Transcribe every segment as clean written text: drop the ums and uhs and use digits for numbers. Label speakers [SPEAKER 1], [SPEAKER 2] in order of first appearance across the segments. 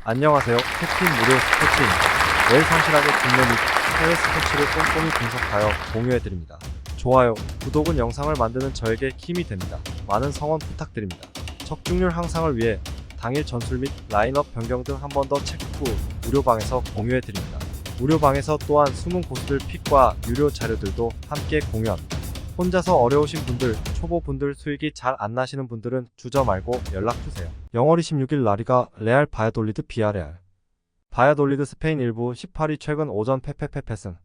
[SPEAKER 1] 안녕하세요. 캡틴 무료 스포츠입니다. 매일 성실하게 국내 및 해외 스포츠를 꼼꼼히 분석하여 공유해드립니다. 좋아요, 구독은 영상을 만드는 저에게 힘이 됩니다. 많은 성원 부탁드립니다. 적중률 향상을 위해 당일 전술 및 라인업 변경 등 한 번 더 체크 후 무료방에서 공유해드립니다. 무료방에서 또한 숨은 고수들 픽과 유료 자료들도 함께 공유합니다. 혼자서 어려우신 분들, 초보분들 수익이 잘 안 나시는 분들은 주저 말고 연락주세요. 영월 26일 라리가 레알 바야돌리드 비아레알. 바야돌리드 스페인 1부 18위 최근 오전 패패패패승.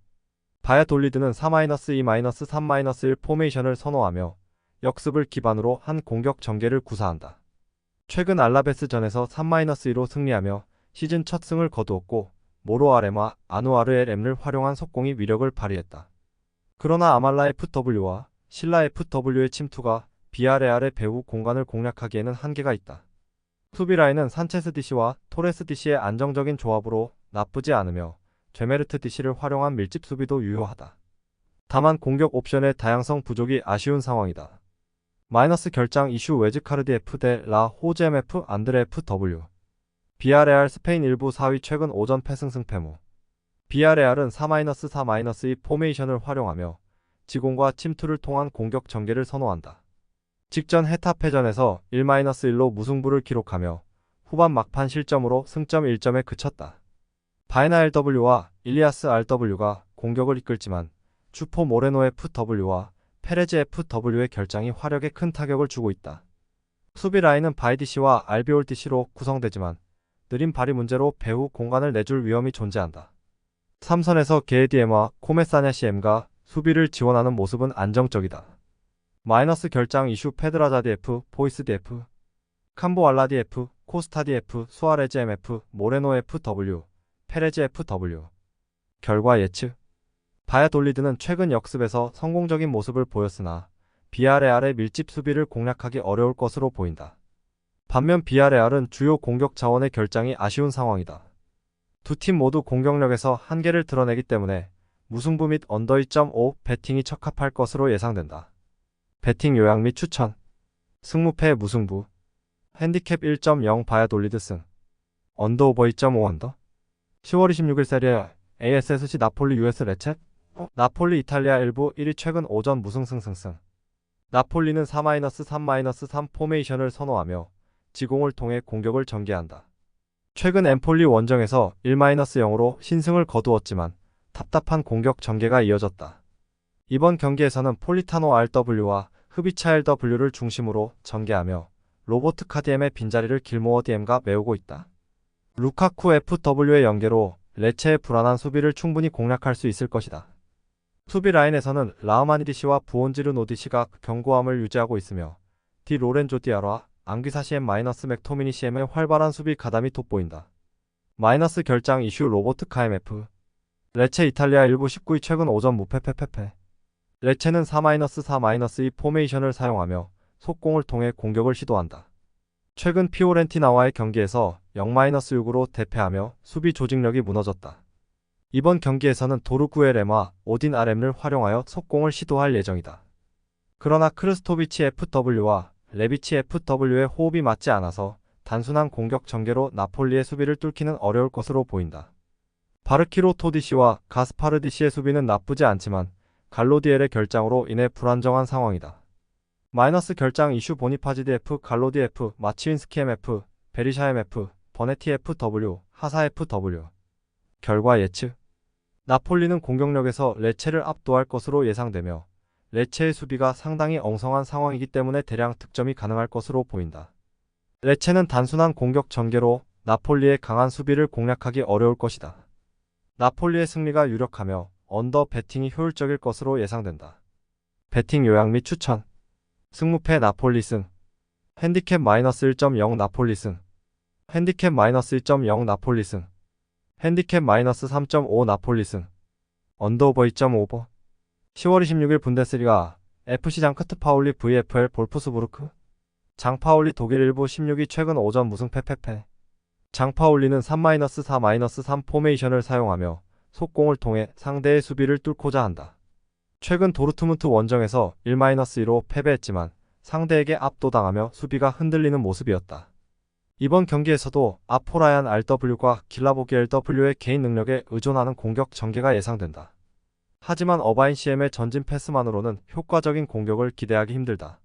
[SPEAKER 1] 바야돌리드는 4-2-3-1 포메이션을 선호하며 역습을 기반으로 한 공격 전개를 구사한다. 최근 알라베스전에서 3-2로 승리하며 시즌 첫 승을 거두었고 모로아레마 아누아르 LM을 활용한 속공이 위력을 발휘했다. 그러나 아말라 FW와 실라 FW의 침투가 비아레알의 배후 공간을 공략하기에는 한계가 있다. 수비 라인은 산체스 DC와 토레스 DC의 안정적인 조합으로 나쁘지 않으며 제메르트 DC를 활용한 밀집 수비도 유효하다. 다만 공격 옵션의 다양성 부족이 아쉬운 상황이다. 마이너스 결장 이슈 웨즈카르디 F 대 라 호잼 F 안드레 FW. 비아레알 스페인 1부 4위 최근 오전 패승 승패무. 비아레알은 4-4-2 포메이션을 활용하며 지공과 침투를 통한 공격 전개를 선호한다. 직전 헤타페전에서 1-1로 무승부를 기록하며 후반 막판 실점으로 승점 1점에 그쳤다. 바에나 LW와 일리아스 RW가 공격을 이끌지만 주포 모레노 FW와 페레즈 FW의 결장이 화력에 큰 타격을 주고 있다. 수비 라인은 바이디시와 알비올 DC로 구성되지만 느린 발이 문제로 배후 공간을 내줄 위험이 존재한다. 3선에서 게에디엠과 코메사냐시엠가 수비를 지원하는 모습은 안정적이다. 마이너스 결장 이슈 페드라자디 F, 보이스 DF, 캄보 알라디 F, 코스타디 F, 수아레즈 MF, 모레노 FW, 페레즈 FW. 결과 예측. 바야돌리드는 최근 역습에서 성공적인 모습을 보였으나 비아레알의 밀집 수비를 공략하기 어려울 것으로 보인다. 반면 비아레알은 주요 공격 자원의 결장이 아쉬운 상황이다. 두 팀 모두 공격력에서 한계를 드러내기 때문에 무승부 및 언더 2.5 배팅이 적합할 것으로 예상된다. 배팅 요약 및 추천. 승무패 무승부. 핸디캡 1.0 바야돌리드 승. 언더 오버 2.5 언더. 10월 26일 세리에 ASSC 나폴리 US 레체. 나폴리 이탈리아 1부 1위 최근 오전 무승승승승. 나폴리는 4-3-3 포메이션을 선호하며 지공을 통해 공격을 전개한다. 최근 엠폴리 원정에서 1-0으로 신승을 거두었지만 답답한 공격 전개가 이어졌다. 이번 경기에서는 폴리타노 RW와 흐비차 LW를 중심으로 전개하며 로버트 카디엠의 빈자리를 길모어 DM가 메우고 있다. 루카쿠 FW의 연계로 레체의 불안한 수비를 충분히 공략할 수 있을 것이다. 수비 라인에서는 라흐마니디시와 부온지르 노디시가 견고함을 유지하고 있으며 디 로렌조 디아라 앙귀사 CM 맥토미니 CM의 활발한 수비 가담이 돋보인다. 마이너스 결장 이슈 로버트 KMF. 레체 이탈리아 1부 19위 최근 오전 무패패패패. 레체는 4-4-2 포메이션을 사용하며 속공을 통해 공격을 시도한다. 최근 피오렌티나와의 경기에서 0-6으로 대패하며 수비 조직력이 무너졌다. 이번 경기에서는 도르구에레마 오딘 RM을 활용하여 속공을 시도할 예정이다. 그러나 크르스토비치 FW와 레비치 FW의 호흡이 맞지 않아서 단순한 공격 전개로 나폴리의 수비를 뚫기는 어려울 것으로 보인다. 바르키로 토디시와 가스파르디시의 수비는 나쁘지 않지만 갈로디엘의 결장으로 인해 불안정한 상황이다. 마이너스 결장 이슈 보니파지디 F, 갈로디 F, 마치윈스키 MF, 베리샤 MF, 버네티 FW, 하사 FW. 결과 예측. 나폴리는 공격력에서 레체를 압도할 것으로 예상되며 레체의 수비가 상당히 엉성한 상황이기 때문에 대량 득점이 가능할 것으로 보인다. 레체는 단순한 공격 전개로 나폴리의 강한 수비를 공략하기 어려울 것이다. 나폴리의 승리가 유력하며 언더 배팅이 효율적일 것으로 예상된다. 배팅 요약 및 추천. 승무패 나폴리 승. 핸디캡 -1.0 나폴리 승. 핸디캡 -1.0 나폴리 승. 핸디캡 -3.5 나폴리 승. 언더오버 2.5버. 10월 26일 분데스리가 FC 장크트 파울리 VFL 볼프스부르크. 장파울리 독일 1부 16위 최근 오전 무승패패패. 장파울리는 3-4-3 포메이션을 사용하며 속공을 통해 상대의 수비를 뚫고자 한다. 최근 도르트문트 원정에서 1-2로 패배했지만 상대에게 압도당하며 수비가 흔들리는 모습이었다. 이번 경기에서도 아포라얀 RW가 길라보기 LW의 개인 능력에 의존하는 공격 전개가 예상된다. 하지만 어바인 CM의 전진 패스만으로는 효과적인 공격을 기대하기 힘들다.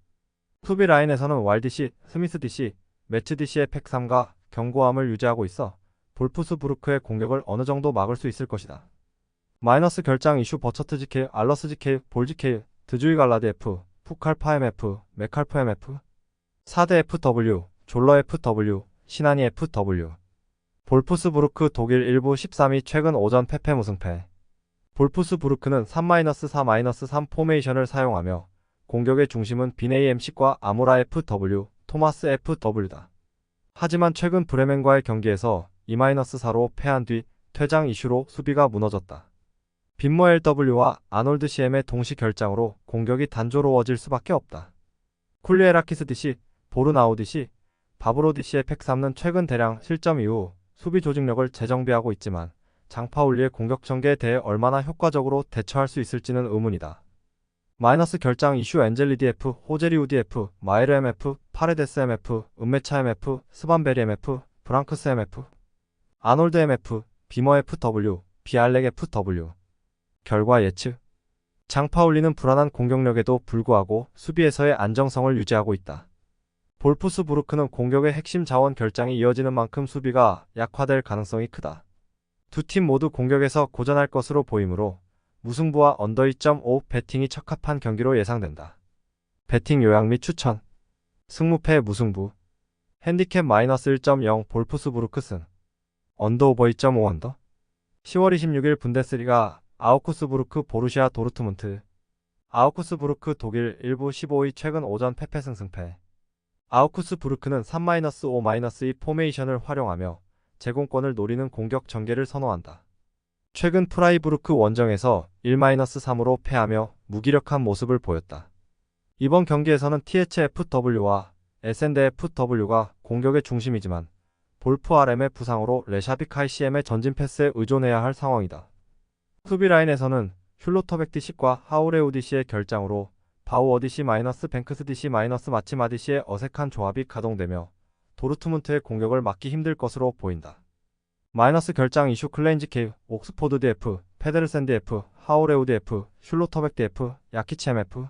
[SPEAKER 1] 수비 라인에서는 왈디시, 스미스 DC, 매츠 DC의 팩3과 견고함을 유지하고 있어 볼프스 부르크의 공격을 어느 정도 막을 수 있을 것이다. 마이너스 결장 이슈 버처트 GK, 알러스 GK, 볼 GK, 드주이 갈라드 F, 푸칼파 MF, 메칼프 MF, 4대 FW, 졸러 FW, 시나니 FW. 볼프스 부르크 독일 1부 13위 최근 오전 패패 무승패. 볼프스 부르크는 3-4-3 포메이션을 사용하며 공격의 중심은 비네이 MC과 아무라 FW, 토마스 FW다. 하지만 최근 브레멘과의 경기에서 2-4로 패한 뒤 퇴장 이슈로 수비가 무너졌다. 빈머 LW와 아놀드 CM의 동시 결장으로 공격이 단조로워질 수밖에 없다. 쿨리에라키스 DC, 보르나우 DC, 바브로 DC의 팩3는 최근 대량 실점 이후 수비 조직력을 재정비하고 있지만 장파울리의 공격 전개에 대해 얼마나 효과적으로 대처할 수 있을지는 의문이다. 마이너스 결장 이슈 엔젤리 DF, 호제리 UDF, 마에르 MF, 파레데스 MF, 은메차 MF, 스반베리 MF, 브랑크스 MF, 아놀드 MF, 비머 FW, 비알렉 FW. 결과 예측. 장파울리는 불안한 공격력에도 불구하고 수비에서의 안정성을 유지하고 있다. 볼프스 부르크는 공격의 핵심 자원 결장이 이어지는 만큼 수비가 약화될 가능성이 크다. 두 팀 모두 공격에서 고전할 것으로 보이므로 무승부와 언더 2.5 배팅이 적합한 경기로 예상된다. 배팅 요약 및 추천. 승무패 무승부. 핸디캡 -1.0 볼프스 부르크 승. 언더 오버 2.5 언더. 10월 26일 분데스리가 아우쿠스부르크 보루시아 도르트문트. 아우쿠스부르크 독일 1부 15위 최근 오전 패패 승패. 아우쿠스부르크는 3-5-2 포메이션을 활용하며 제공권을 노리는 공격 전개를 선호한다. 최근 프라이부르크 원정에서 1-3으로 패하며 무기력한 모습을 보였다. 이번 경기에서는 THFW와 SNDFW가 공격의 중심이지만 볼프 RM의 부상으로 레샤비카이 CM의 전진 패스에 의존해야 할 상황이다. 수비 라인에서는 슐로터백 DC과 하우레우 DC의 결장으로 바우어 DC 뱅크스 DC 마치마 DC의 어색한 조합이 가동되며 도르트문트의 공격을 막기 힘들 것으로 보인다. 마이너스 결장 이슈 클레인지 K, 옥스포드 DF, 페데르센 DF, 하우레우 DF, 슐로터백 DF, 야키치 MF,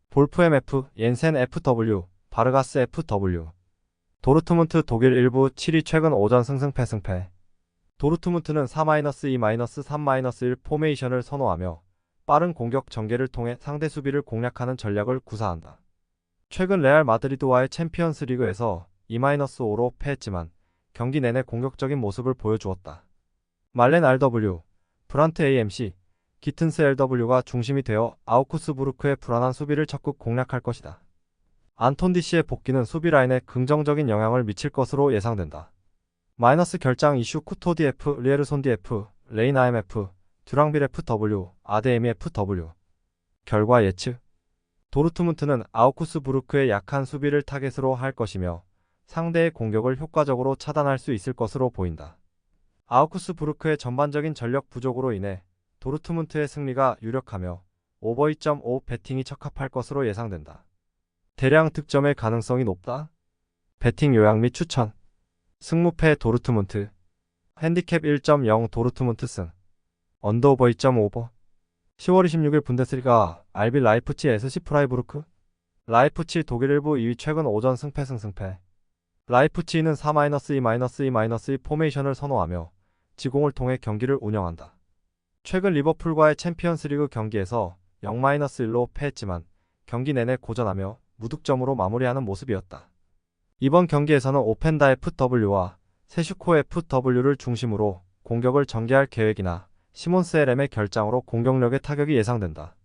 [SPEAKER 1] 볼프 MF, 옌센 FW, 바르가스 FW. 도르트문트 독일 1부 7위 최근 오전 승패. 도르트문트는 4-2-3-1 포메이션을 선호하며 빠른 공격 전개를 통해 상대 수비를 공략하는 전략을 구사한다. 최근 레알 마드리드와의 챔피언스 리그에서 2-5로 패했지만 경기 내내 공격적인 모습을 보여주었다. 말렌 RW, 브란트 AMC, 기튼스 LW가 중심이 되어 아우쿠스부르크의 불안한 수비를 적극 공략할 것이다. 안톤 DC의 복귀는 수비 라인에 긍정적인 영향을 미칠 것으로 예상된다. 마이너스 결장 이슈 쿠토 DF, 리에르손 DF, 레인 IMF, 듀랑빌 FW, 아데에미 FW. 결과 예측. 도르트문트는 아우쿠스부르크의 약한 수비를 타겟으로 할 것이며 상대의 공격을 효과적으로 차단할 수 있을 것으로 보인다. 아우쿠스부르크의 전반적인 전력 부족으로 인해 도르트문트의 승리가 유력하며 오버 2.5 배팅이 적합할 것으로 예상된다. 대량 득점의 가능성이 높다. 배팅 요약 및 추천. 승무패 도르트문트. 핸디캡 1.0 도르트문트 승. 언더오버 2.5버. 10월 26일 분데스리가 RB 라이프치 SC 프라이부르크. 라이프치 독일 1부 2위 최근 오전 승패. 라이프치히는 4-2-2 포메이션을 선호하며 지공을 통해 경기를 운영한다. 최근 리버풀과의 챔피언스리그 경기에서 0-1로 패했지만 경기 내내 고전하며 무득점으로 마무리하는 모습이었다. 이번 경기에서는 오펜다 FW와 세슈코 FW를 중심으로 공격을 전개할 계획이나 시몬스 LM의 결장으로 공격력의 타격이 예상된다.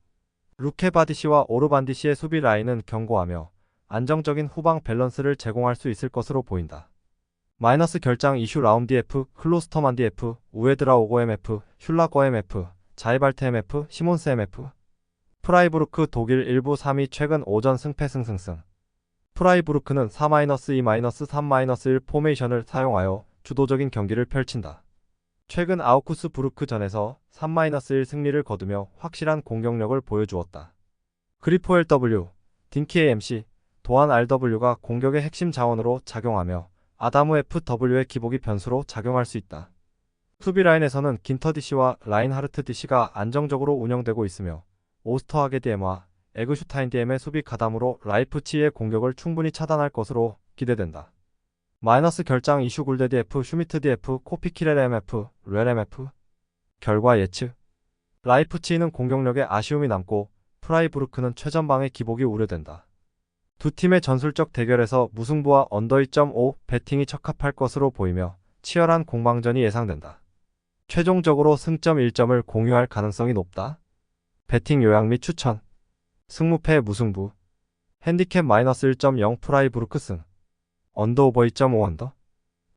[SPEAKER 1] 루케 바디시와 오르반 DC의 수비 라인은 견고하며 안정적인 후방 밸런스를 제공할 수 있을 것으로 보인다. 마이너스 결장 이슈 라움 DF, 클로스터만 DF, 우에드라 오고 MF, 슐라거 MF, 자이발트 MF, 시몬스 MF. 프라이부르크 독일 1부 3위 최근 오전 승패. 프라이부르크는 4-2-3-1 포메이션을 사용하여 주도적인 경기를 펼친다. 최근 아우쿠스부르크전에서 3-1 승리를 거두며 확실한 공격력을 보여주었다. 그리포 LW, 딩키 AMC, 도안 RW가 공격의 핵심 자원으로 작용하며 아다무 FW의 기복이 변수로 작용할 수 있다. 수비 라인에서는 긴터 DC와 라인하르트 DC가 안정적으로 운영되고 있으며 오스터하게 DM과 에그슈타인 DM의 수비 가담으로 라이프치히의 공격을 충분히 차단할 것으로 기대된다. 마이너스 결장 이슈 굴데디 F, 슈미트 DF, 코피키렐 MF, 렐 MF. 결과 예측. 라이프치히는 공격력에 아쉬움이 남고 프라이부르크는 최전방의 기복이 우려된다. 두 팀의 전술적 대결에서 무승부와 언더 2.5 배팅이 적합할 것으로 보이며 치열한 공방전이 예상된다. 최종적으로 승점 1점을 공유할 가능성이 높다. 배팅 요약 및 추천. 승무패 무승부. 핸디캡 마이너스 1.0 프라이부르크 승. 언더 오버 2.5 언더.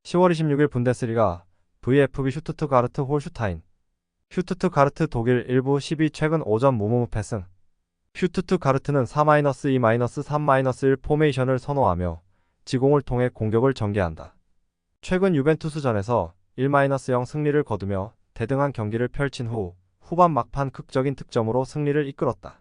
[SPEAKER 1] 10월 26일 분데스리가 VfB 슈투트가르트 홀슈타인. 슈투트가르트 독일 1부 12 최근 5점 무무무 패승. 슈투트가르트는 4-2-3-1 포메이션을 선호하며 지공을 통해 공격을 전개한다. 최근 유벤투스전에서 1-0 승리를 거두며 대등한 경기를 펼친 후 후반 막판 극적인 득점으로 승리를 이끌었다.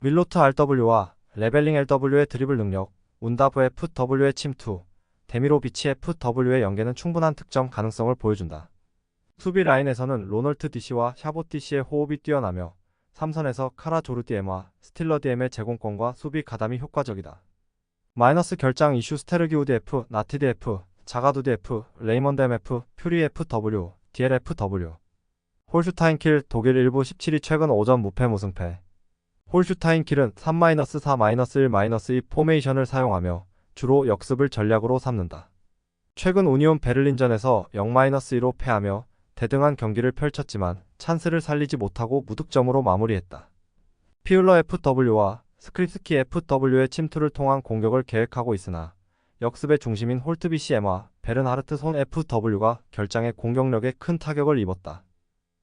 [SPEAKER 1] 밀로트 RW와 레벨링 LW의 드리블 능력, 운다브 FW의 침투, 데미로비치 FW의 연계는 충분한 득점 가능성을 보여준다. 수비 라인에서는 로널트 DC와 샤봇 DC의 호흡이 뛰어나며 삼선에서 카라 조르 DM과 스틸러 DM의 제공권과 수비 가담이 효과적이다. 마이너스 결장 이슈 스테르기우 DF, 나티 DF, 자가두 DF, 레이먼드 MF, 퓨리 FW, DLFW. 홀슈타인킬 독일 1부 17위 최근 5점 무패 무승패. 홀슈타인킬은 3-4-1-2 포메이션을 사용하며 주로 역습을 전략으로 삼는다. 최근 우니온 베를린전에서 0-2로 패하며 대등한 경기를 펼쳤지만 찬스를 살리지 못하고 무득점으로 마무리했다. 피울러 FW와 스크립스키 FW의 침투를 통한 공격을 계획하고 있으나 역습의 중심인 홀트 BCM과 베른하르트 손 FW가 결장의 공격력에 큰 타격을 입었다.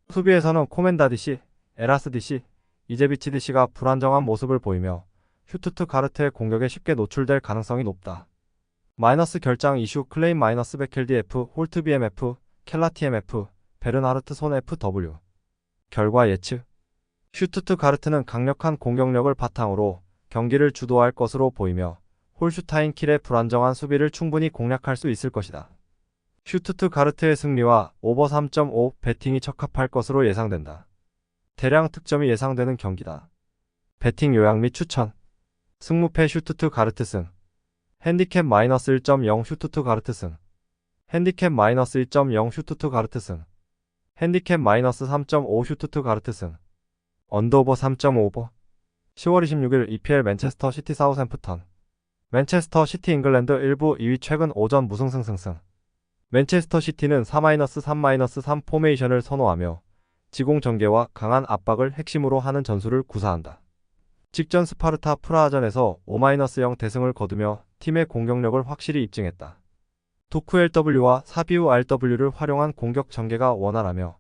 [SPEAKER 1] 수비에서는 코멘다 DC, 에라스 DC, 이제비치 DC가 불안정한 모습을 보이며 슈투트가르트의 공격에 쉽게 노출될 가능성이 높다. 마이너스 결장 이슈 클레임 마이너스 베켈 DF, 홀트 BMF, 켈라티 MF, 베른하르트 손 FW. 결과 예측. 슈투트가르트는 강력한 공격력을 바탕으로 경기를 주도할 것으로 보이며 홀슈타인킬의 불안정한 수비를 충분히 공략할 수 있을 것이다. 슈투트가르트의 승리와 오버 3.5 배팅이 적합할 것으로 예상된다. 대량 득점이 예상되는 경기다. 배팅 요약 및 추천. 승무패 슈투트가르트 승. 핸디캡 마이너스 1.0 슈투트가르트 승. 핸디캡 마이너스 2.0 슈투트가르트 승. 핸디캡 마이너스 3.5 슈투트가르트 승. 언더오버 3.5버. 10월 26일 EPL 맨체스터 시티 사우샘프턴. 맨체스터 시티 잉글랜드 1부 2위 최근 5전 무승승승승. 맨체스터 시티는 4-3-3 포메이션을 선호하며 지공 전개와 강한 압박을 핵심으로 하는 전술을 구사한다. 직전 스파르타 프라하전에서 5-0 대승을 거두며 팀의 공격력을 확실히 입증했다. 도쿠 LW와 사비우 RW를 활용한 공격 전개가 원활하며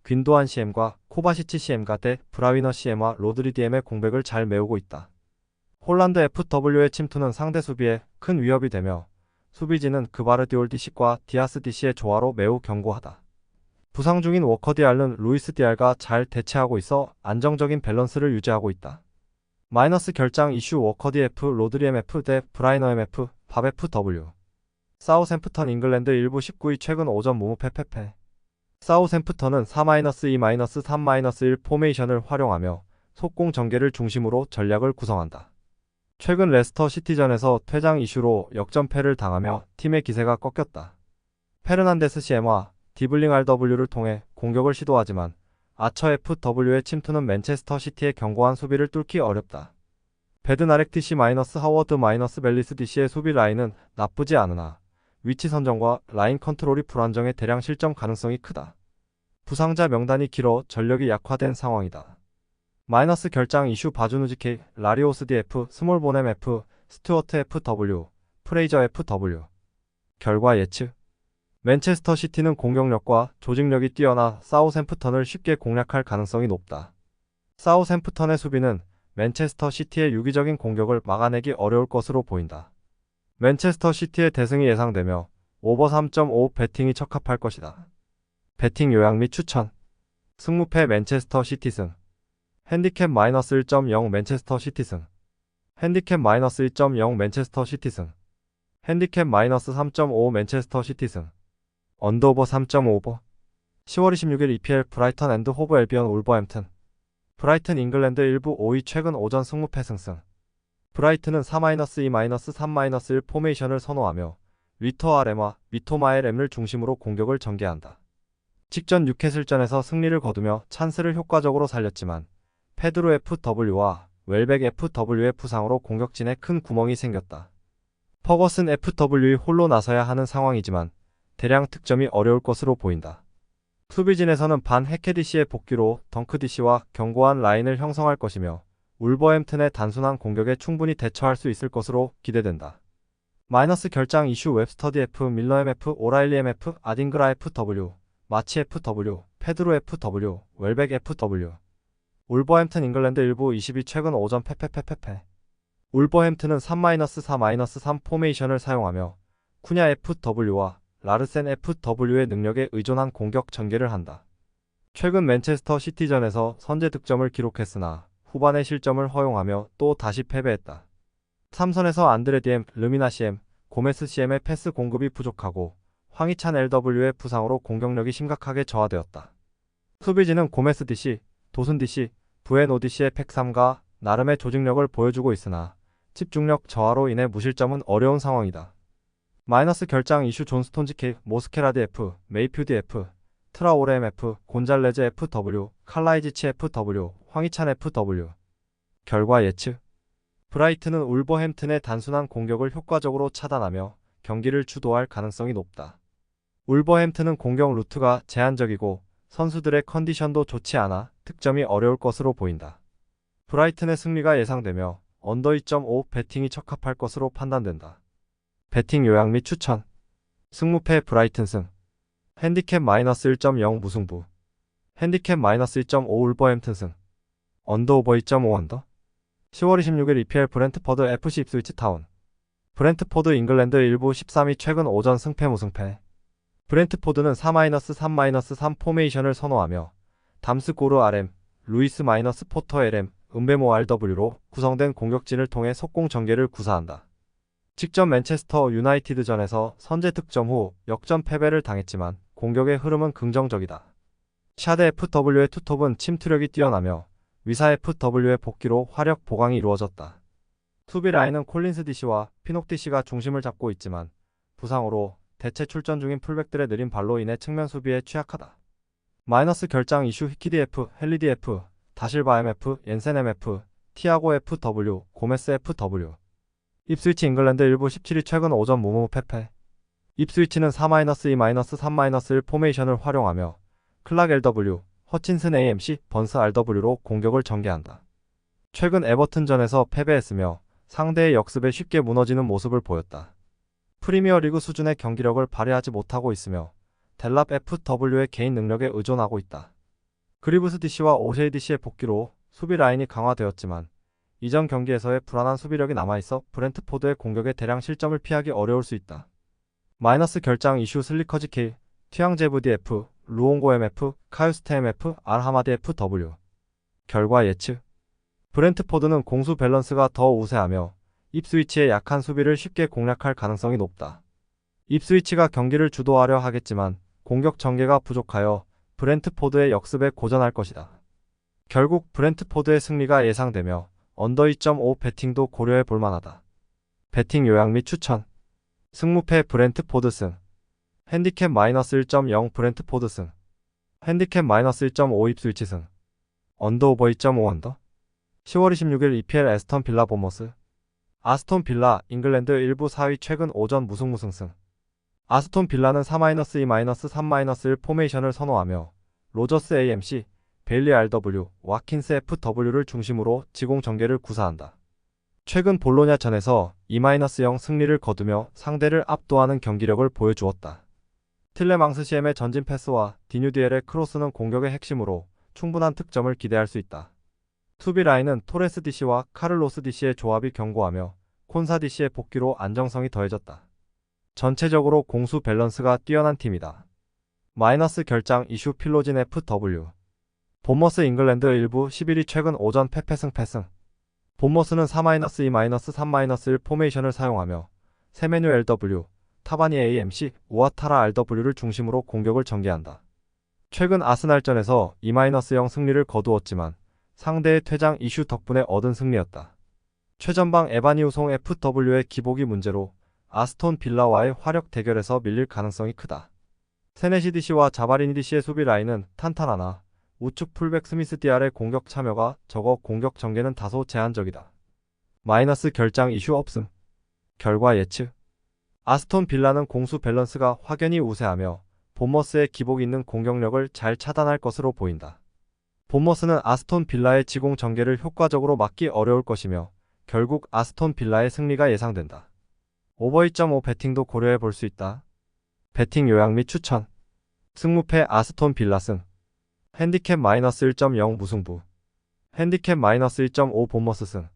[SPEAKER 1] 귄도안 CM과 코바시치 CM과 대 브라위너 CM과 로드리 DM의 공백을 잘 메우고 있다. 홀란드 FW의 침투는 상대 수비에 큰 위협이 되며 수비진은 그바르디올 DC과 디아스 DC의 조화로 매우 견고하다. 부상 중인 워커 디알은 루이스 디알가 잘 대체하고 있어 안정적인 밸런스를 유지하고 있다. 마이너스 결장 이슈 워커 DF, 로드리 MF 대 브라이너 MF, 밥 FW. 사우샘프턴 잉글랜드 1부 19위 최근 5점 무무패 패패. 사우샘프턴은 4-2-3-1 포메이션을 활용하며 속공 전개를 중심으로 전략을 구성한다. 최근 레스터 시티전에서 퇴장 이슈로 역전패를 당하며 팀의 기세가 꺾였다. 페르난데스 CM과 디블링 RW를 통해 공격을 시도하지만 아처 FW의 침투는 맨체스터 시티의 견고한 수비를 뚫기 어렵다. 베드나렉 DC- 하워드- 벨리스 DC의 수비 라인은 나쁘지 않으나 위치 선정과 라인 컨트롤이 불안정해 대량 실점 가능성이 크다. 부상자 명단이 길어 전력이 약화된 상황이다. 마이너스 결장 이슈 바주누지 K, 라리오스 DF, 스몰보넴 F, 스튜어트 FW, 프레이저 FW. 결과 예측. 맨체스터 시티는 공격력과 조직력이 뛰어나 사우샘프턴을 쉽게 공략할 가능성이 높다. 사우샘프턴의 수비는 맨체스터 시티의 유기적인 공격을 막아내기 어려울 것으로 보인다. 맨체스터 시티의 대승이 예상되며 오버 3.5 배팅이 적합할 것이다. 배팅 요약 및 추천. 승무패 맨체스터 시티 승. 핸디캡 마이너스 1.0 맨체스터 시티 승. 핸디캡 마이너스 2.0 맨체스터 시티 승. 핸디캡 -3.5 맨체스터 시티승. 언더오버 3.5버. 10월 26일 EPL 브라이턴 앤드 호브 앨비언 울버햄튼. 브라이튼 잉글랜드 일부 5위 최근 오전 승무패 승승. 브라이튼은 4-2-3-1 포메이션을 선호하며 리터 아레마, 미토마엘 M을 중심으로 공격을 전개한다. 직전 뉴캐슬전에서 승리를 거두며 찬스를 효과적으로 살렸지만 페드로 FW와 웰백 FW의 부상으로 공격진에 큰 구멍이 생겼다. 퍼거슨 FW이 홀로 나서야 하는 상황이지만 대량 득점이 어려울 것으로 보인다. 수비진에서는 반 해케디시의 복귀로 덩크디시와 견고한 라인을 형성할 것이며 울버햄튼의 단순한 공격에 충분히 대처할 수 있을 것으로 기대된다. 마이너스 결장 이슈 웹스터디 F, 밀러 MF, 오라일리 MF, 아딩그라 FW, 마치 FW, 페드로 FW, 웰백 FW. 울버햄튼 잉글랜드 일부 22 최근 오전 페페페페페. 울버햄튼은 3-4-3 포메이션을 사용하며 쿠냐 FW와 라르센 FW의 능력에 의존한 공격 전개를 한다. 최근 맨체스터 시티전에서 선제 득점을 기록했으나 후반에 실점을 허용하며 또 다시 패배했다. 3선에서 안드레 DM, 르미나 CM, 고메스 CM의 패스 공급이 부족하고 황희찬 LW의 부상으로 공격력이 심각하게 저하되었다. 수비진은 고메스 DC, 도순 DC, 부에노 DC의 팩3가 나름의 조직력을 보여주고 있으나 집중력 저하로 인해 무실점은 어려운 상황이다. 마이너스 결장 이슈 존스톤즈 K, 모스케라디 F, 메이퓨디 F, 트라오레 MF, 곤잘레즈 FW, 칼라이지치 FW, 황희찬 FW. 결과 예측. 브라이튼은 울버햄튼의 단순한 공격을 효과적으로 차단하며 경기를 주도할 가능성이 높다. 울버햄튼은 공격 루트가 제한적이고 선수들의 컨디션도 좋지 않아 득점이 어려울 것으로 보인다. 브라이튼의 승리가 예상되며 언더 2.5 배팅이 적합할 것으로 판단된다. 배팅 요약 및 추천. 승무패 브라이튼 승. 핸디캡 -1.0 무승부. 핸디캡 -2.5 울버햄튼 승. 언더오버 2.5 언더. 10월 26일 EPL 브렌트퍼드 FC 입스위치 타운. 브렌트포드 잉글랜드 일부 13위 최근 오전 승패 무승패. 브렌트포드는 4-3-3 포메이션을 선호하며 담스 고르 RM, 루이스 포터 LM, 은베모 RW로 구성된 공격진을 통해 속공 전개를 구사한다. 직전 맨체스터 유나이티드전에서 선제 득점 후 역전 패배를 당했지만 공격의 흐름은 긍정적이다. 샤드 FW의 투톱은 침투력이 뛰어나며 위사 FW의 복귀로 화력 보강이 이루어졌다. 수비 라인은 콜린스 DC와 피녹 DC가 중심을 잡고 있지만 부상으로 대체 출전 중인 풀백들의 느린 발로 인해 측면 수비에 취약하다. 마이너스 결장 이슈 히키디 F, 헬리디 F, 다실바 MF, 옌센 MF, 티아고 FW, 고메스 FW. 입스위치 잉글랜드 일부 17위 최근 오전 무무 패패. 입스위치는 4-2-3-1 포메이션을 활용하며 클락 LW, 허친슨 AMC, 번스 RW로 공격을 전개한다. 최근 에버튼전에서 패배했으며 상대의 역습에 쉽게 무너지는 모습을 보였다. 프리미어리그 수준의 경기력을 발휘하지 못하고 있으며 델랍 FW의 개인 능력에 의존하고 있다. 그리브스 DC와 오셰이 DC의 복귀로 수비 라인이 강화되었지만 이전 경기에서의 불안한 수비력이 남아있어 브렌트포드의 공격에 대량 실점을 피하기 어려울 수 있다. 마이너스 결장 이슈 슬리커지 K, 튀앙제브디 F, 루옹고 MF, 카유스테 MF, 알하마디 FW. 결과 예측. 브렌트포드는 공수 밸런스가 더 우세하며 입스위치의 약한 수비를 쉽게 공략할 가능성이 높다. 입스위치가 경기를 주도하려 하겠지만 공격 전개가 부족하여 브렌트포드의 역습에 고전할 것이다. 결국 브렌트포드의 승리가 예상되며 언더 2.5 배팅도 고려해 볼 만하다. 배팅 요약 및 추천. 승무패 브렌트포드 승. 핸디캡 -1.0 브렌트포드 승. 핸디캡 -1.5 입스위치 승. 언더오버 2.5 언더. 10월 26일 EPL 에스턴 빌라 보머스. 아스톤 빌라 잉글랜드 일부 4위 최근 오전 무승승. 아스톤 빌라는 4-2-3-1 포메이션을 선호하며 로저스 AMC, 베일리 RW, 와킨스 FW를 중심으로 지공 전개를 구사한다. 최근 볼로냐전에서 2-0 승리를 거두며 상대를 압도하는 경기력을 보여주었다. 틸레망스 CM의 전진 패스와 디뉴디엘의 크로스는 공격의 핵심으로 충분한 득점을 기대할 수 있다. 수비 라인은 토레스 DC와 카를로스 DC의 조합이 견고하며 콘사 DC의 복귀로 안정성이 더해졌다. 전체적으로 공수 밸런스가 뛰어난 팀이다. 마이너스 결장 이슈 필로진 FW. 본머스 잉글랜드 일부 11위 최근 오전 패패승. 본머스는 4-2-3-1 포메이션을 사용하며 세메뉴 LW, 타바니 AMC, 우아타라 RW를 중심으로 공격을 전개한다. 최근 아스날전에서 2-0 승리를 거두었지만 상대의 퇴장 이슈 덕분에 얻은 승리였다. 최전방 에바니 우송 FW의 기복이 문제로 아스톤 빌라와의 화력 대결에서 밀릴 가능성이 크다. 세네시디시와 자바리니디시의 수비 라인은 탄탄하나 우측 풀백 스미스 디알의 공격 참여가 적어 공격 전개는 다소 제한적이다. 마이너스 결장 이슈 없음. 결과 예측. 아스톤 빌라는 공수 밸런스가 확연히 우세하며 본머스의 기복 있는 공격력을 잘 차단할 것으로 보인다. 본머스는 아스톤 빌라의 지공 전개를 효과적으로 막기 어려울 것이며 결국 아스톤 빌라의 승리가 예상된다. 오버 2.5 베팅도 고려해 볼 수 있다. 베팅 요약 및 추천. 승무패 아스톤 빌라 승. 핸디캡 -1.0 무승부. 핸디캡 -1.5 본머스 승.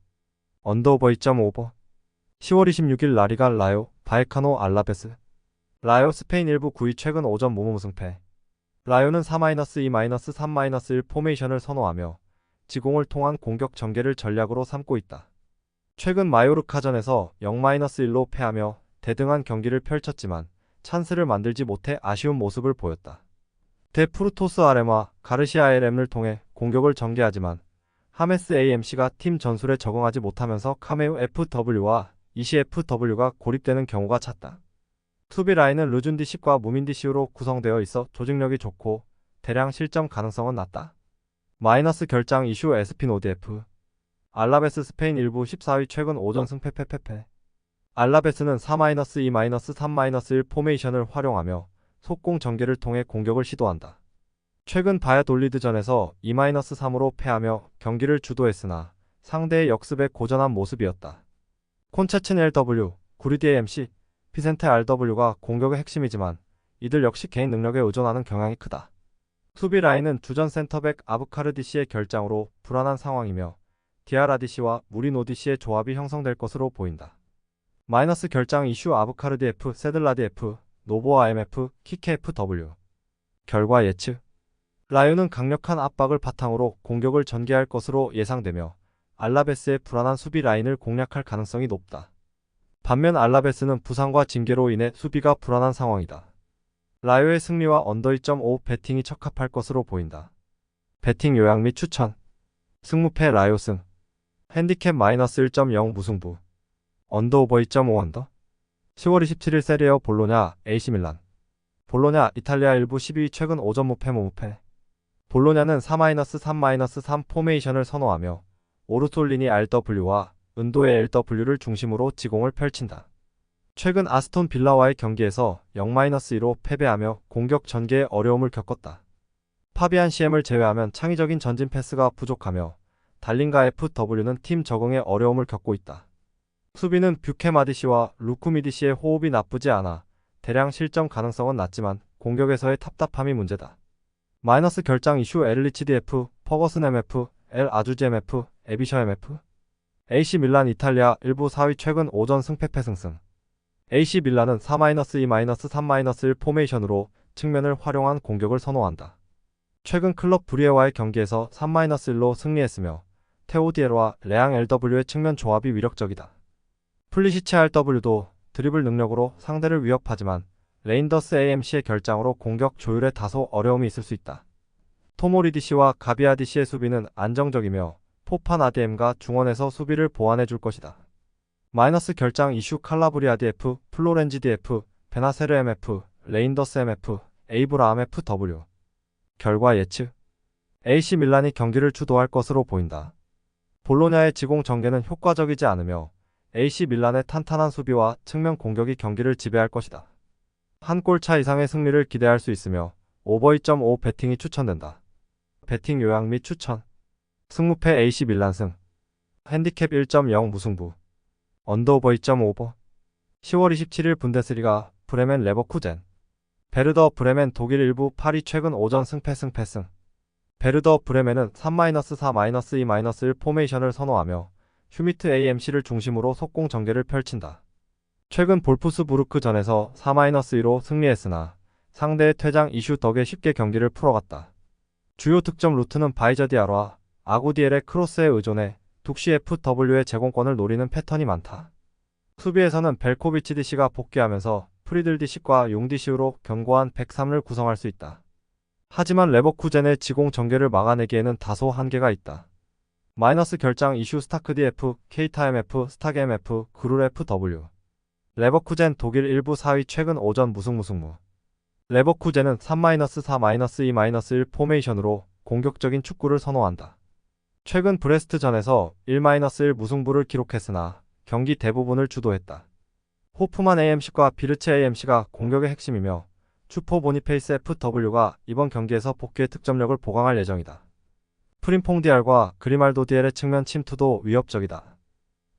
[SPEAKER 1] 언더오버 2.5버. 10월 26일 라리가 라요, 바에카노 알라베스. 라요 스페인 1부 9위 최근 5점 무무승패. 라요는 4-2-3-1 포메이션을 선호하며 지공을 통한 공격 전개를 전략으로 삼고 있다. 최근 마요르카전에서 0-1로 패하며 대등한 경기를 펼쳤지만 찬스를 만들지 못해 아쉬운 모습을 보였다. 대 프루토스 아레마, 가르시아 LM을 통해 공격을 전개하지만 하메스 AMC가 팀 전술에 적응하지 못하면서 카메우 FW와 이시 FW가 고립되는 경우가 잦다. 수비 라인은 르준디십과 무민디시우로 구성되어 있어 조직력이 좋고 대량 실점 가능성은 낮다. 마이너스 결장 이슈 에스피노디F. 알라베스 스페인 1부 14위 최근 5전 승패 패패패. 알라베스는 4-2-3-1 포메이션을 활용하며 속공 전개를 통해 공격을 시도한다. 최근 바야돌리드전에서 2-3으로 패하며 경기를 주도했으나 상대의 역습에 고전한 모습이었다. 콘체친 LW, 구리디 AMC, 피센테 RW가 공격의 핵심이지만 이들 역시 개인 능력에 의존하는 경향이 크다. 수비 라인은 주전 센터백 아부카르디시의 결장으로 불안한 상황이며 디아라디시와 무리노디시의 조합이 형성될 것으로 보인다. 마이너스 결장 이슈 아부카르디 F, 세들라디 F, 노보아 MF, 키케 FW. 결과 예측. 라요는 강력한 압박을 바탕으로 공격을 전개할 것으로 예상되며 알라베스의 불안한 수비 라인을 공략할 가능성이 높다. 반면 알라베스는 부상과 징계로 인해 수비가 불안한 상황이다. 라요의 승리와 언더 2.5 베팅이 적합할 것으로 보인다. 베팅 요약 및 추천. 승무패 라요 승. 핸디캡 -1.0 무승부. 언더오버 2.5 언더. 10월 27일 세리에어 볼로냐 AC 밀란. 볼로냐 이탈리아 1부 12위 최근 5전 무패 무무패. 볼로냐는 4-3-3 포메이션을 선호하며 오르솔리니 RW와 은도의 LW를 중심으로 지공을 펼친다. 최근 아스톤 빌라와의 경기에서 0-2로 패배하며 공격 전개에 어려움을 겪었다. 파비안 CM을 제외하면 창의적인 전진 패스가 부족하며 달린가 FW는 팀 적응에 어려움을 겪고 있다. 수비는 뷰케마디시와 루쿠미디시의 호흡이 나쁘지 않아 대량 실점 가능성은 낮지만 공격에서의 답답함이 문제다. 마이너스 결장 이슈 엘리치디 F, 퍼거슨 MF, 엘 아주지 MF, 에비셔 MF. AC 밀란 이탈리아 1부 4위 최근 5전 승패패 승승. AC 밀란은 4-2-3-1 포메이션으로 측면을 활용한 공격을 선호한다. 최근 클럽 브리에와의 경기에서 3-1로 승리했으며 테오디에르와 레앙 LW의 측면 조합이 위력적이다. 플리시치 RW도 드리블 능력으로 상대를 위협하지만 레인더스 AMC의 결장으로 공격 조율에 다소 어려움이 있을 수 있다. 토모리디시와 가비아디시의 수비는 안정적이며 포판 아디엠과 중원에서 수비를 보완해 줄 것이다. 마이너스 결장 이슈 칼라브리아디 F, 플로렌지디 F, 베나세르 MF, 레인더스 MF, 에이브라함 FW. 결과 예측. AC 밀란이 경기를 주도할 것으로 보인다. 볼로냐의 지공 전개는 효과적이지 않으며 AC 밀란의 탄탄한 수비와 측면 공격이 경기를 지배할 것이다. 한 골차 이상의 승리를 기대할 수 있으며 오버 2.5 베팅이 추천된다. 베팅 요약 및 추천. 승무패 AC 밀란 승. 핸디캡 1.0 무승부. 언더오버 2.5버. 10월 27일 분데스리가 브레멘 레버쿠젠. 베르더 브레멘 독일 1부 8위 최근 5전 승패 승. 베르더 브레멘은 3-4-2-1 포메이션을 선호하며 휴미트 AMC를 중심으로 속공 전개를 펼친다. 최근 볼프스부르크전에서 4-2로 승리했으나 상대의 퇴장 이슈 덕에 쉽게 경기를 풀어갔다. 주요 득점 루트는 바이저디아르와 아구디엘의 크로스에 의존해 둑시 FW의 제공권을 노리는 패턴이 많다. 수비에서는 벨코비치 DC가 복귀하면서 프리들 DC과 용 DC로 견고한 103을 구성할 수 있다. 하지만 레버쿠젠의 지공 전개를 막아내기에는 다소 한계가 있다. 마이너스 결장 이슈 스타크 DF, 케이타 MF, 스타게 MF, 그룰 FW. 레버쿠젠 독일 1부 4위 최근 오전 무승무. 레버쿠젠은 3-4-2-1 포메이션으로 공격적인 축구를 선호한다. 최근 브레스트전에서 1-1 무승부를 기록했으나 경기 대부분을 주도했다. 호프만 AMC과 비르체 AMC가 공격의 핵심이며 슈퍼 보니페이스 FW가 이번 경기에서 복귀의 득점력을 보강할 예정이다. 프림퐁 DR과 그리말도 DL의 측면 침투도 위협적이다.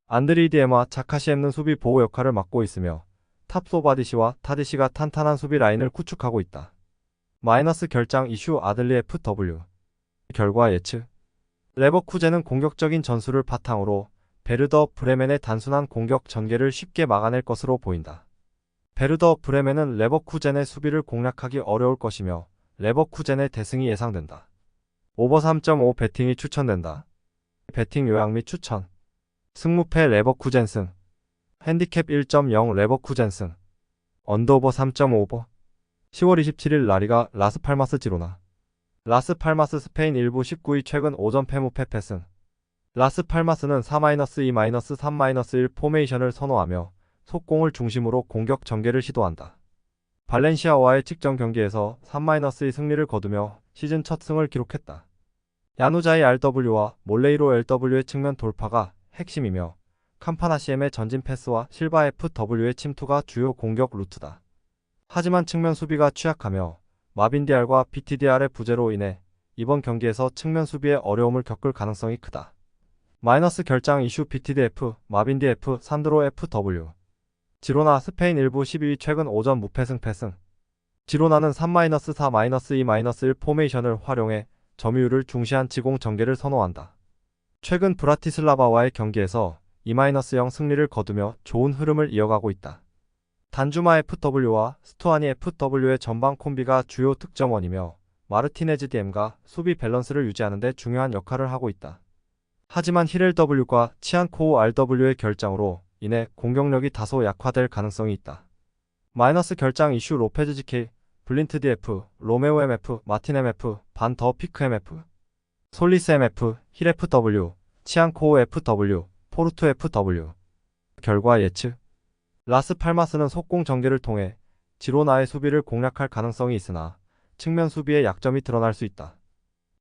[SPEAKER 1] 안드리 디에마 자카시엠는 수비 보호 역할을 맡고 있으며 탑소바디시와 타디시가 탄탄한 수비 라인을 구축하고 있다. 마이너스 결장 이슈 아들리 FW. 결과 예측. 레버쿠젠은 공격적인 전술을 바탕으로 베르더 브레멘의 단순한 공격 전개를 쉽게 막아낼 것으로 보인다. 베르더 브레멘은 레버쿠젠의 수비를 공략하기 어려울 것이며 레버쿠젠의 대승이 예상된다. 오버 3.5 배팅이 추천된다. 배팅 요약 및 추천. 승무패 레버쿠젠 승. 핸디캡 1.0 레버쿠젠 승. 언더오버 3.5버. 10월 27일 라리가 라스팔마스 지로나. 라스팔마스 스페인 1부 19위 최근 오전 페무페 패승. 라스팔마스는 4-2-3-1 포메이션을 선호하며 속공을 중심으로 공격 전개를 시도한다. 발렌시아와의 직전 경기에서 3-2 승리를 거두며 시즌 첫 승을 기록했다. 야누자이 RW와 몰레이로 LW의 측면 돌파가 핵심이며 캄파나시엠의 전진 패스와 실바 FW의 침투가 주요 공격 루트다. 하지만 측면 수비가 취약하며 마빈디알과 BTDR의 부재로 인해 이번 경기에서 측면 수비에 어려움을 겪을 가능성이 크다. 마이너스 결장 이슈 BTDF, 마빈디F, 산드로 FW. 지로나 스페인 1부 12위 최근 오전 무패승 패승. 지로나는 3-4-2-1 포메이션을 활용해 점유율을 중시한 지공 전개를 선호한다. 최근 브라티슬라바와의 경기에서 2-0 승리를 거두며 좋은 흐름을 이어가고 있다. 단주마 FW와 스투아니 FW의 전방 콤비가 주요 득점원이며 마르티네즈 DM가 수비 밸런스를 유지하는 데 중요한 역할을 하고 있다. 하지만 힐 LW과 치안코우 RW의 결장으로 인해 공격력이 다소 약화될 가능성이 있다. 마이너스 결장 이슈 로페즈 GK, 블린트 DF, 로메오 MF, 마틴 MF, 반 더 피크 MF, 솔리스 MF, 힐 FW, 치안코우 FW, 포르투 FW. 결과 예측. 라스팔마스는 속공 전개를 통해 지로나의 수비를 공략할 가능성이 있으나 측면 수비의 약점이 드러날 수 있다.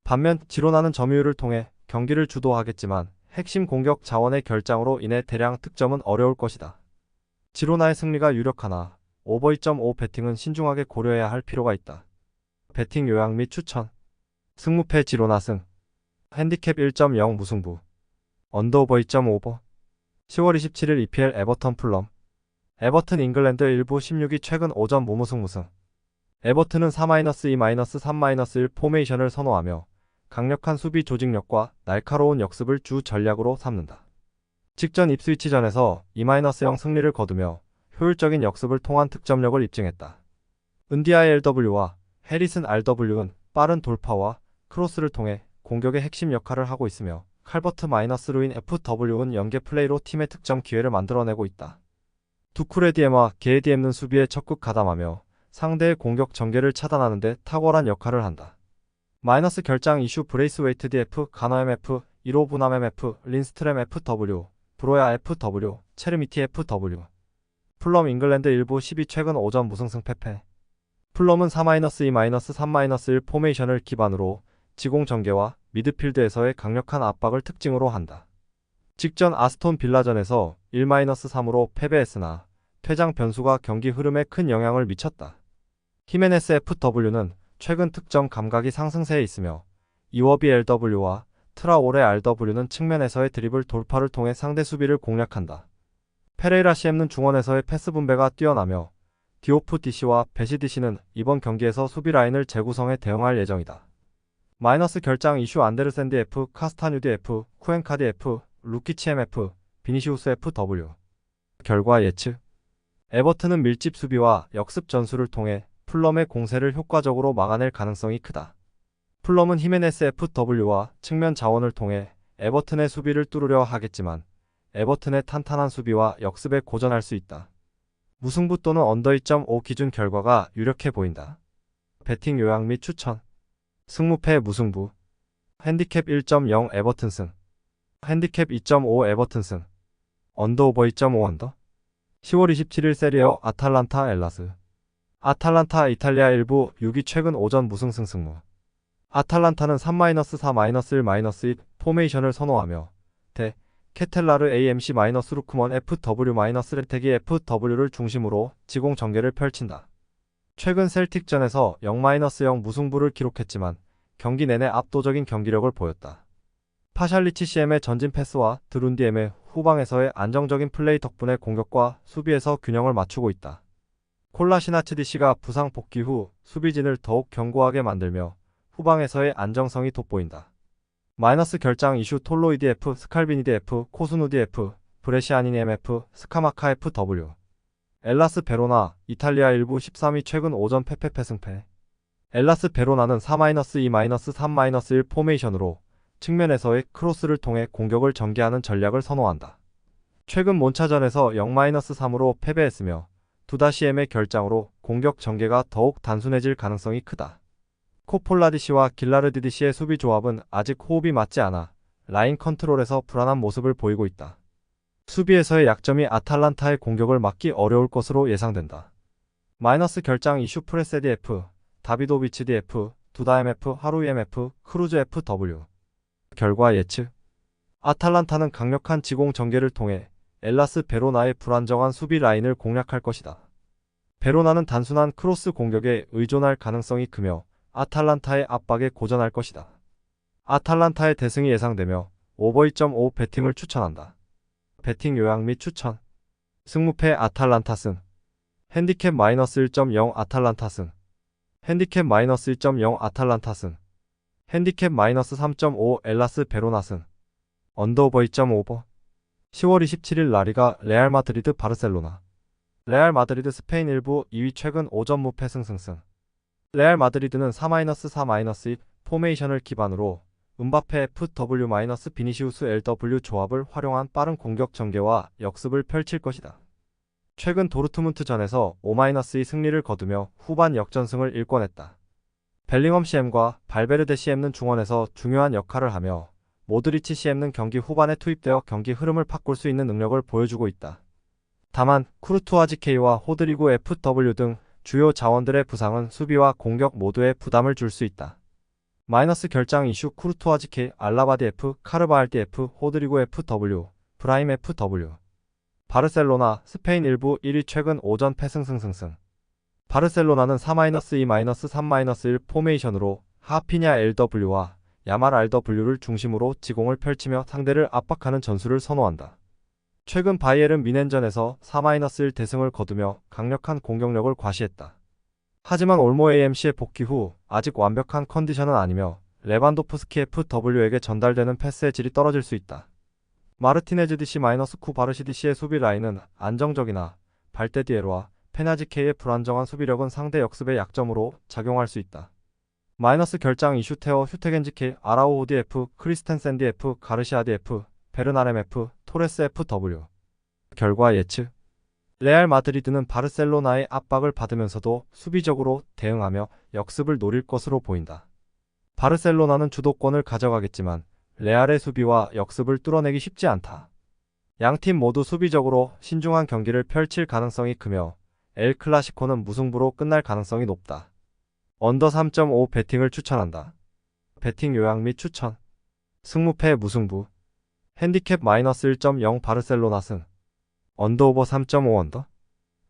[SPEAKER 1] 반면 지로나는 점유율을 통해 경기를 주도하겠지만 핵심 공격 자원의 결장으로 인해 대량 득점은 어려울 것이다. 지로나의 승리가 유력하나 오버 2.5 배팅은 신중하게 고려해야 할 필요가 있다. 배팅 요약 및 추천. 승무패 지로나 승. 핸디캡 1.0 무승부. 언더오버 2.5버. 10월 27일 EPL 에버턴 풀럼. 에버튼 잉글랜드 1부 16위 최근 오전 무무승. 에버튼은 4-2-3-1 포메이션을 선호하며 강력한 수비 조직력과 날카로운 역습을 주 전략으로 삼는다. 직전 입스위치전에서 2-0 승리를 거두며 효율적인 역습을 통한 득점력을 입증했다. 은디아이 LW와 해리슨 RW는 빠른 돌파와 크로스를 통해 공격의 핵심 역할을 하고 있으며 칼버트 루인 FW는 연계 플레이로 팀의 득점 기회를 만들어내고 있다. 두쿠레 DM과 게에 DM는 수비에 적극 가담하며 상대의 공격 전개를 차단하는 데 탁월한 역할을 한다. 마이너스 결장 이슈 브레이스웨이트 DF, 가너 MF, 1호 부남 MF, 린스트렘 FW, 브로야 FW, 체르미티 FW. 풀럼 잉글랜드 1부 12 최근 오전 무승승 패패. 풀럼은 4-2-3-1 포메이션을 기반으로 지공 전개와 미드필드에서의 강력한 압박을 특징으로 한다. 직전 아스톤 빌라전에서 1-3으로 패배했으나 퇴장 변수가 경기 흐름에 큰 영향을 미쳤다. 히메네스 FW는 최근 득점 감각이 상승세에 있으며 이워비 LW와 트라오레 RW는 측면에서의 드리블 돌파를 통해 상대 수비를 공략한다. 페레이라 CM는 중원에서의 패스 분배가 뛰어나며 디오프 DC와 베시 DC는 이번 경기에서 수비 라인을 재구성해 대응할 예정이다. 마이너스 결장 이슈 안데르센 DF, 카스타뉴 DF, 쿠엔카디 F, 루키치 MF, 비니시우스 FW. 결과 예측. 에버튼은 밀집 수비와 역습 전술을 통해 풀럼의 공세를 효과적으로 막아낼 가능성이 크다. 풀럼은 히메네스 FW와 측면 자원을 통해 에버튼의 수비를 뚫으려 하겠지만 에버튼의 탄탄한 수비와 역습에 고전할 수 있다. 무승부 또는 언더 2.5 기준 결과가 유력해 보인다. 배팅 요약 및 추천. 승무패 무승부. 핸디캡 1.0 에버튼 승. 핸디캡 2.5 에버튼 승. 언더오버 2.5 언더. 10월 27일 세리어 아탈란타 엘라스. 아탈란타 이탈리아 1부 6위 최근 오전 무승승 승무. 아탈란타는 3-4-1-1 포메이션을 선호하며 대 케텔라르 AMC-루크먼 FW-레테기 FW를 중심으로 지공 전개를 펼친다. 최근 셀틱전에서 0-0 무승부를 기록했지만 경기 내내 압도적인 경기력을 보였다. 파샬리치 CM의 전진 패스와 드룬디 M의 후방에서의 안정적인 플레이 덕분에 공격과 수비에서 균형을 맞추고 있다. 콜라시나츠 DC가 부상 복귀 후 수비진을 더욱 견고하게 만들며 후방에서의 안정성이 돋보인다. 마이너스 결장 이슈 톨로이디 F, 스칼비니디 F, 코스누디 F, 브레시아니니 MF, 스카마카 FW. 엘라스 베로나, 이탈리아 1부 13위 최근 오전 페페페 승패. 엘라스 베로나는 4-2-3-1 포메이션으로 측면에서의 크로스를 통해 공격을 전개하는 전략을 선호한다. 최근 몬차전에서 0-3으로 패배했으며 2-M의 결장으로 공격 전개가 더욱 단순해질 가능성이 크다. 코폴라디시와 길라르디디시의 수비 조합은 아직 호흡이 맞지 않아 라인 컨트롤에서 불안한 모습을 보이고 있다. 수비에서의 약점이 아탈란타의 공격을 막기 어려울 것으로 예상된다. 마이너스 결장 이슈 프레세디 F, 다비도비치디 F, 두다 MF, 하루이 MF, 크루즈 FW. 결과 예측. 아탈란타는 강력한 지공 전개를 통해 엘라스 베로나의 불안정한 수비 라인을 공략할 것이다. 베로나는 단순한 크로스 공격에 의존할 가능성이 크며 아탈란타의 압박에 고전할 것이다. 아탈란타의 대승이 예상되며 오버 2.5 배팅을 추천한다. 배팅 요약 및 추천. 승무패 아탈란타 승. 핸디캡 -1.0 아탈란타 승. 핸디캡 -1.0 아탈란타 승. 핸디캡 -3.5 엘라스 베로나 승. 언더오버 2.5버. 10월 27일 라리가 레알 마드리드 바르셀로나. 레알 마드리드 스페인 1부 2위 최근 5전 무패 승승승. 레알 마드리드는 4-4-2 포메이션을 기반으로 음바페 FW-비니시우스 LW 조합을 활용한 빠른 공격 전개와 역습을 펼칠 것이다. 최근 도르트문트전에서 5-2 승리를 거두며 후반 역전승을 일궈냈다. 벨링엄 CM과 발베르데 CM는 중원에서 중요한 역할을 하며 모드리치 CM는 경기 후반에 투입되어 경기 흐름을 바꿀 수 있는 능력을 보여주고 있다. 다만 쿠르투아지 K와 호드리고 FW 등 주요 자원들의 부상은 수비와 공격 모두에 부담을 줄 수 있다. 마이너스 결장 이슈 쿠르투아지 K, 알라바디 F, 카르바알디 F, 호드리고 FW, 브라임 FW. 바르셀로나, 스페인 1부 1위 최근 오전 패승승승승. 바르셀로나는 4-2-3-1 포메이션으로 하피냐 LW와 야말 RW를 중심으로 지공을 펼치며 상대를 압박하는 전술을 선호한다. 최근 바이에른 미넨전에서 4-1 대승을 거두며 강력한 공격력을 과시했다. 하지만 올모 AMC의 복귀 후 아직 완벽한 컨디션은 아니며 레반도프스키 FW에게 전달되는 패스의 질이 떨어질 수 있다. 마르티네즈 DC-9 바르시 DC의 수비 라인은 안정적이나 발데디에로와 페나지 K의 불안정한 수비력은 상대 역습의 약점으로 작용할 수 있다. 마이너스 결장 이슈 테어 휴테겐지 K, 아라우호디 F, 크리스텐센디 F, 가르시아디 F, 베르나렘 F, 토레스 FW. 결과 예측. 레알 마드리드는 바르셀로나의 압박을 받으면서도 수비적으로 대응하며 역습을 노릴 것으로 보인다. 바르셀로나는 주도권을 가져가겠지만 레알의 수비와 역습을 뚫어내기 쉽지 않다. 양팀 모두 수비적으로 신중한 경기를 펼칠 가능성이 크며 엘 클라시코는 무승부로 끝날 가능성이 높다. 언더 3.5 배팅을 추천한다. 배팅 요약 및 추천. 승무패 무승부. 핸디캡 -1.0 바르셀로나 승. 언더오버 3.5 언더.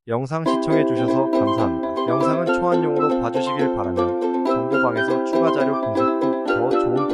[SPEAKER 1] 영상 시청해주셔서 감사합니다. 영상은 초안용으로 봐주시길 바라며 정보방에서 추가 자료 분석 후 더 좋은